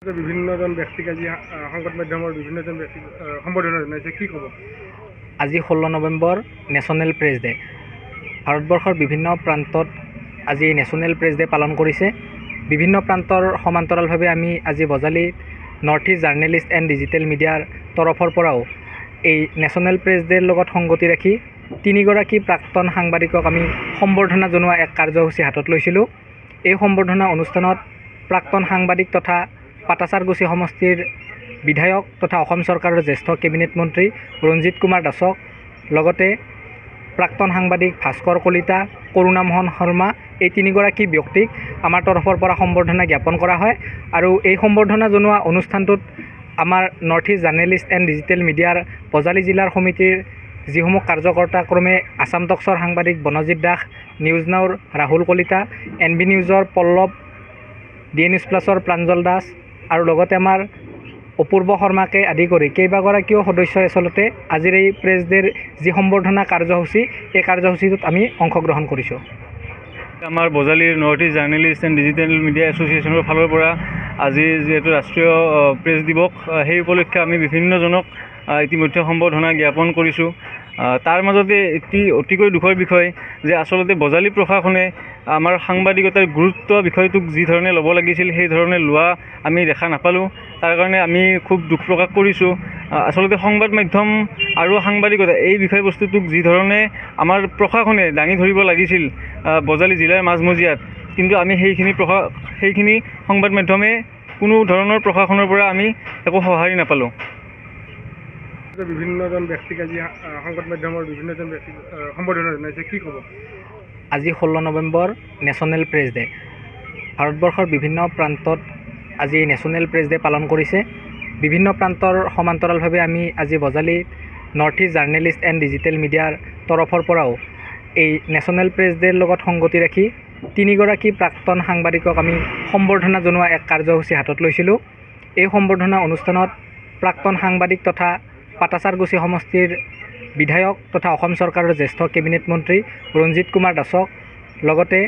বিভিন্নজন ব্যক্তিক আজি সংবাদ মাধ্যমৰ বিভিন্নজন ব্যক্তিক সম্বোধনা জনাইছে, কি ক'ব? আজি 16 নৱেম্বৰ নেশ্যনেল প্ৰেছ ডে। ভাৰতবৰ্ষৰ বিভিন্ন প্ৰান্তত আজি নেশ্যনেল প্ৰেছ ডে পালন কৰিছে। বিভিন্ন প্ৰান্তৰ সমান্তৰালভাৱে আমি আজি Bajali north east journalist and digital মিডিয়াৰ তৰফৰ পৰাও এই নেশ্যনেল প্ৰেছ ডেৰ লগত সংগতি ৰাখি তিনিগৰাকী প্ৰাক্তন সাংবাদিকক আমি সম্বৰ্ধনা জনোৱা এক কাৰ্যসূচী হাতত লৈছিলোঁ। এই সম্বৰ্ধনা অনুষ্ঠানত প্ৰাক্তন সাংবাদিক তথা পাটাচাৰগুছি সমষ্টিৰ বিধায়ক তথা অসম চৰকাৰৰ জ্যেষ্ঠ কেবিনেট মন্ত্ৰী ৰঞ্জিত কুমাৰ দাসক লগতে প্ৰাক্তন সাংবাদিক ভাস্কৰ কলিতা, কৰুণা মোহন শৰ্মা এই তিনিগৰাকী ব্যক্তিক আমাৰ তৰফৰ পৰা সম্বৰ্ধনা জ্ঞাপন কৰা হয়। আৰু এই সম্বৰ্ধনা জনোৱা অনুষ্ঠানটোত আমাৰ north east journalist and digital মিডিয়াৰ বজালি জিলাৰ সমিতিৰ যিসমূহ কাৰ্যকৰ্তা ক্ৰমে আছাম টক্সৰ সাংবাদিক বনজিৎ দাস, নিউজ নাওৰ ৰাহুল কলিতা, NB নিউজৰ পল্লৱ, DA নিউজ প্লাছৰ প্ৰাঞ্জল দাস আৰু লগতে আমাৰ অপূৰ্ব শৰ্মাকে আদি কৰি কেইবাগৰাকীও সদস্যই আচলতে আজিৰ এই প্ৰেছ ডেৰ যি সম্বৰ্ধনা কাৰ্যসূচী এই কাৰ্যসূচীটোত আমি অংশগ্ৰহণ কৰিছোঁ। আমাৰ বজালিৰ north east journalist and digital media এছ'চিয়েশ্যনৰ ফালৰ পৰা আজি যিহেতু ৰাষ্ট্ৰীয় প্ৰেছ দিৱস, সেই উপলক্ষে আমি বিভিন্নজনক ইতিমধ্যে সম্বৰ্ধনা জ্ঞাপন কৰিছোঁ। তাৰ মাজতে এটি অতিকৈ দুখৰ বিষয় যে আচলতে বজালি প্ৰশাসনে আমাৰ সাংবাদিকতাৰ গুৰুত্ব বিষয়টোক যি ধৰণে ল'ব লাগিছিল সেই ধৰণে লোৱা আমি দেখা নাপালোঁ। তাৰ কাৰণে আমি খুব দুখ প্ৰকাশ কৰিছোঁ। আচলতে সংবাদ মাধ্যম আৰু সাংবাদিকতা এই বিষয়বস্তুটোক যি ধৰণে আমাৰ প্ৰশাসনে দাঙি ধৰিব লাগিছিল বজালি জিলাৰ মাজমজিয়াত, কিন্তু আমি সেইখিনি সংবাদ মাধ্যমে কোনো ধৰণৰ প্ৰশাসনৰ পৰা আমি একো সঁহাৰি নাপালোঁ। বিভিন্নজন ব্যক্তিক আজি সংবাদ মাধ্যমৰ বিভিন্নজন ব্যক্তিক সম্বোধনা জনাইছে, কি ক'ব? আজি 16 নৱেম্বৰ নেশ্যনেল প্ৰেছ ডে। ভাৰতবৰ্ষৰ বিভিন্ন প্ৰান্তত আজি নেশ্যনেল প্ৰেছ ডে পালন কৰিছে। বিভিন্ন প্ৰান্তৰ সমান্তৰালভাৱে আমি আজি Bajali north east journalist and digital মিডিয়াৰ তৰফৰ পৰাও এই নেশ্যনেল প্ৰেছ ডেৰ লগত সংগতি ৰাখি তিনিগৰাকী প্ৰাক্তন সাংবাদিকক আমি সম্বৰ্ধনা জনোৱা এক কাৰ্যসূচী হাতত লৈছিলোঁ। এই সম্বৰ্ধনা অনুষ্ঠানত প্ৰাক্তন সাংবাদিক তথা পাটাচাৰগুছি সমষ্টিৰ বিধায়ক তথা অসম চৰকাৰৰ জ্যেষ্ঠ কেবিনেট মন্ত্ৰী ৰঞ্জিত কুমাৰ দাসক লগতে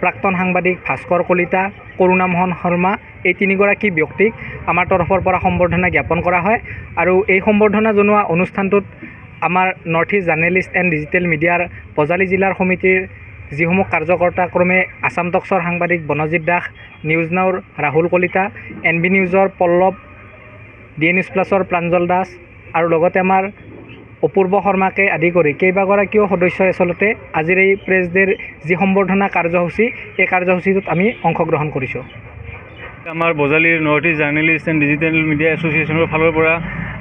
প্ৰাক্তন সাংবাদিক ভাস্কৰ কলিতা, কৰুণা মোহন শৰ্মা এই তিনিগৰাকী ব্যক্তিক আমাৰ তৰফৰ পৰা সম্বৰ্ধনা জ্ঞাপন কৰা হয়। আৰু এই সম্বৰ্ধনা জনোৱা অনুষ্ঠানটোত আমাৰ north east journalist and digital মিডিয়াৰ বজালি জিলাৰ সমিতিৰ যিসমূহ কাৰ্যকৰ্তা ক্ৰমে আছাম টক্সৰ সাংবাদিক বনজিৎ দাস, নিউজ নাওৰ ৰাহুল কলিতা, NB নিউজৰ পল্লৱ, DA নিউজ প্লাছৰ প্ৰাঞ্জল দাস আৰু লগতে আমাৰ অপূৰ্ব শৰ্মাকে আদি কৰি কেইবাগৰাকীও সদস্যই আচলতে আজিৰ এই প্ৰেছ ডেৰ যি সম্বৰ্ধনা কাৰ্যসূচী এই কাৰ্যসূচীটোত আমি অংশগ্ৰহণ কৰিছোঁ। আমাৰ বজালিৰ north east journalist and digital media এছ'চিয়েশ্যনৰ ফালৰ পৰা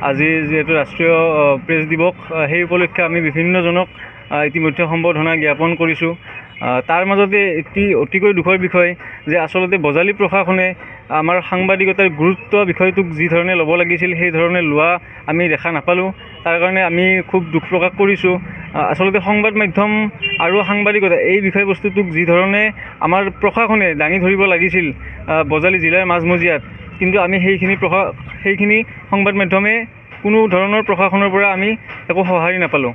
আজি যিহেতু ৰাষ্ট্ৰীয় প্ৰেছ দিৱস, সেই উপলক্ষে আমি বিভিন্নজনক ইতিমধ্যে সম্বৰ্ধনা জ্ঞাপন কৰিছোঁ। তাৰ মাজতে এটি অতিকৈ দুখৰ বিষয় যে আচলতে বজালি প্ৰশাসনে আমাৰ সাংবাদিকতাৰ গুৰুত্ব বিষয়টোক যি ধৰণে ল'ব লাগিছিল সেই ধৰণে লোৱা আমি দেখা নাপালোঁ। তাৰ কাৰণে আমি খুব দুখ প্ৰকাশ কৰিছোঁ। আচলতে সংবাদ মাধ্যম আৰু সাংবাদিকতা এই বিষয়বস্তুটোক যি ধৰণে আমাৰ প্ৰশাসনে দাঙি ধৰিব লাগিছিল বজালি জিলাৰ মাজমজিয়াত, কিন্তু আমি সেইখিনি সংবাদ মাধ্যমে কোনো ধৰণৰ প্ৰশাসনৰ পৰা আমি একো সঁহাৰি নাপালোঁ।